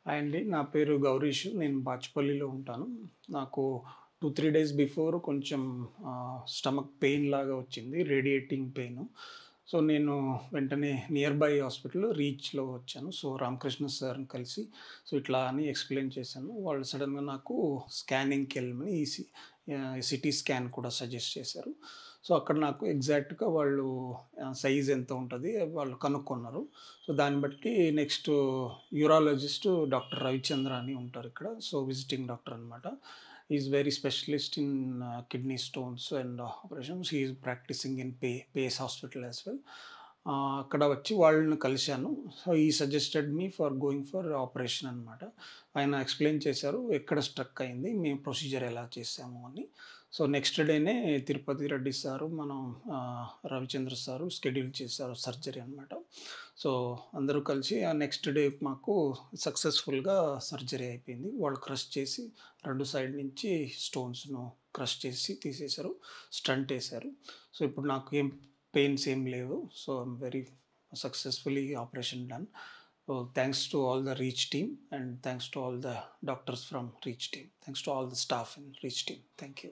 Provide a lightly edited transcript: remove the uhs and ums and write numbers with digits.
Hi అండి. నా పేరు గౌరీష్. నేను బాచుపల్లిలో ఉంటాను. నాకు 2, 3 డేస్ బిఫోర్ కొంచెం స్టమక్ పెయిన్ లాగా వచ్చింది. Radiating pain. సో, నేను వెంటనే నియర్ బై హాస్పిటల్ రీచ్‌లో వచ్చాను. సో, రామకృష్ణ సార్‌ని కలిసి ఇట్లా అని ఎక్స్‌ప్లెయిన్ చేశాను. వాళ్ళు సడెన్‌గా నాకు స్కానింగ్‌కెళ్ళమని సిటీ స్కాన్ కూడా సజెస్ట్ చేశారు. సో, అక్కడ నాకు ఎగ్జాక్ట్‌గా వాళ్ళు సైజ్ ఎంత ఉంటది వాళ్ళు కనుక్కున్నారు. సో, దాన్ని బట్టి నెక్స్ట్ యూరాలజిస్ట్ డాక్టర్ రవిచంద్ర అని ఉంటారిక్కడ. సో, విజిటింగ్ డాక్టర్ అనమాట. He is very specialist in kidney stones and operations. He is practising in Pace hospital as well. అక్కడ వచ్చి వాళ్ళని కలిశాను. So, he suggested me for going for operation అనమాట. ఆయన explain చేశారు. ఎక్కడ స్ట్రక్ అయింది, మేము ప్రొసీజర్ ఎలా చేసాము అని. సో, నెక్స్ట్ డేనే Tirupati Reddy sir, Ravichandra sir schedule చేశారు సర్జరీ అనమాట. సో, అందరూ కలిసి ఆ నెక్స్ట్ డే మాకు సక్సెస్‌ఫుల్‌గా సర్జరీ అయిపోయింది. వాళ్ళు క్రష్ చేసి 2 సైడ్ నుంచి స్టోన్స్‌ను క్రష్ చేసి తీసేశారు. స్టంట్ ఏశారు. సో, ఇప్పుడు నాకు పెయిన్స్ ఏం లేవు. So, I'm very successfully operation done. So, thanks to all the reach team and thanks to all the doctors from reach team. Thanks to all the staff in reach team. Thank you.